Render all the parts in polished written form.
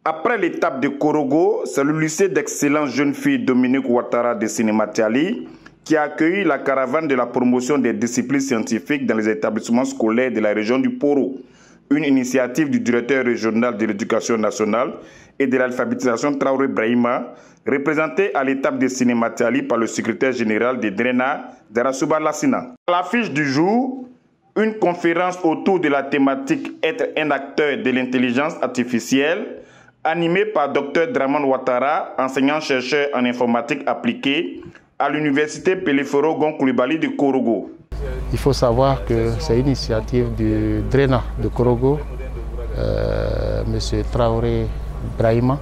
Après l'étape de Korogo, c'est le lycée d'excellence jeune fille Dominique Ouattara de Sénématiali qui a accueilli la caravane de la promotion des disciplines scientifiques dans les établissements scolaires de la région du Poro, une initiative du directeur régional de l'éducation nationale et de l'alphabétisation Traoré Brahima, représentée à l'étape de Sénématiali par le secrétaire général de DRENA, Darasouba Lassina. À l'affiche du jour, une conférence autour de la thématique « Être un acteur de l'intelligence artificielle » animé par Dr Draman Ouattara, enseignant-chercheur en informatique appliquée à l'université Peleforo Gon Coulibaly de Korogo. Il faut savoir que c'est une initiative du DRENA de Korogo, M. Traoré Brahima,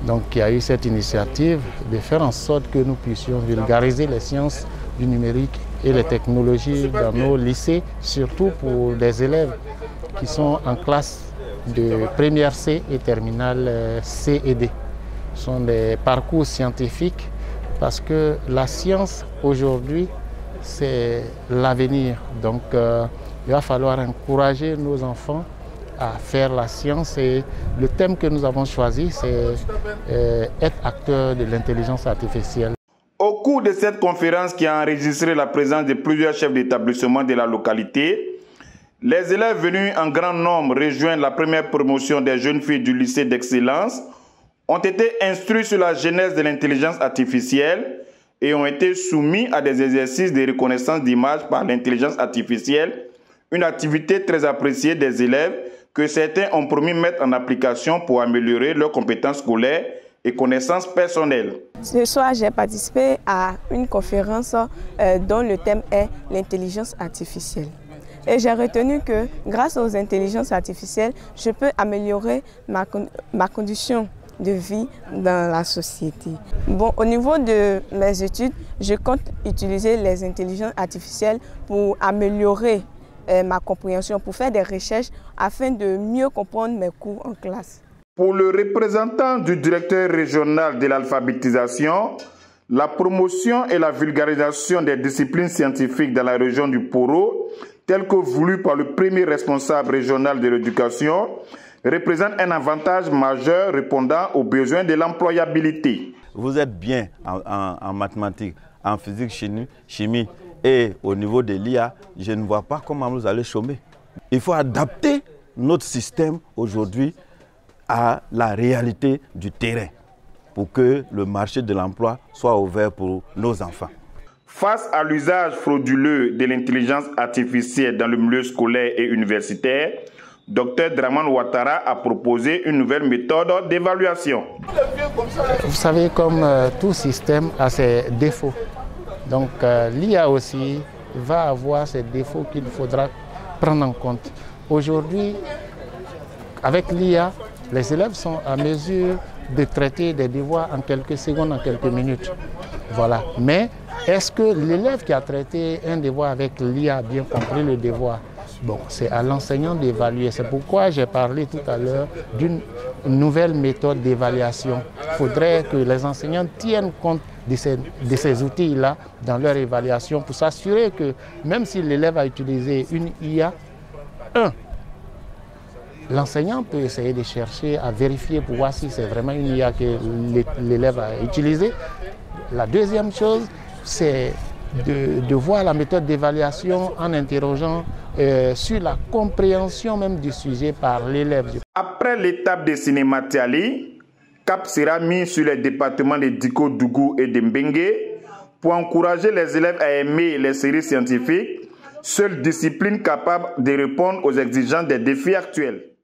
donc, qui a eu cette initiative de faire en sorte que nous puissions vulgariser les sciences du numérique et les technologies dans nos lycées, surtout pour des élèves qui sont en classe de première C et terminale C et D. Ce sont des parcours scientifiques parce que la science aujourd'hui, c'est l'avenir. Donc il va falloir encourager nos enfants à faire la science et le thème que nous avons choisi, c'est être acteur de l'intelligence artificielle. Au cours de cette conférence qui a enregistré la présence de plusieurs chefs d'établissement de la localité, les élèves venus en grand nombre rejoindre la première promotion des jeunes filles du lycée d'excellence ont été instruits sur la genèse de l'intelligence artificielle et ont été soumis à des exercices de reconnaissance d'images par l'intelligence artificielle, une activité très appréciée des élèves que certains ont promis mettre en application pour améliorer leurs compétences scolaires et connaissances personnelles. Ce soir, j'ai participé à une conférence dont le thème est l'intelligence artificielle. Et j'ai retenu que grâce aux intelligences artificielles, je peux améliorer ma condition de vie dans la société. Bon, au niveau de mes études, je compte utiliser les intelligences artificielles pour améliorer ma compréhension, pour faire des recherches afin de mieux comprendre mes cours en classe. Pour le représentant du directeur régional de l'alphabétisation, la promotion et la vulgarisation des disciplines scientifiques dans la région du Poro, telle que voulue par le premier responsable régional de l'éducation, représente un avantage majeur répondant aux besoins de l'employabilité. Vous êtes bien en mathématiques, en physique, chimie et au niveau de l'IA, je ne vois pas comment vous allez chômer. Il faut adapter notre système aujourd'hui à la réalité du terrain pour que le marché de l'emploi soit ouvert pour nos enfants. Face à l'usage frauduleux de l'intelligence artificielle dans le milieu scolaire et universitaire, Dr Draman Ouattara a proposé une nouvelle méthode d'évaluation. Vous savez, comme tout système a ses défauts. Donc l'IA aussi va avoir ces défauts qu'il faudra prendre en compte. Aujourd'hui, avec l'IA, les élèves sont à mesure de traiter des devoirs en quelques secondes, en quelques minutes. Voilà. Mais est-ce que l'élève qui a traité un devoir avec l'IA a bien compris le devoir? Bon, c'est à l'enseignant d'évaluer. C'est pourquoi j'ai parlé tout à l'heure d'une nouvelle méthode d'évaluation. Il faudrait que les enseignants tiennent compte de ces outils-là dans leur évaluation pour s'assurer que même si l'élève a utilisé une IA, l'enseignant peut essayer de chercher à vérifier pour voir si c'est vraiment une IA que l'élève a utilisée. La deuxième chose, c'est de voir la méthode d'évaluation en interrogeant sur la compréhension même du sujet par l'élève. Après l'étape de Sénématiali, cap sera mis sur les départements de Diko, Dougou et de Mbengue pour encourager les élèves à aimer les séries scientifiques, seule discipline capable de répondre aux exigences des défis actuels.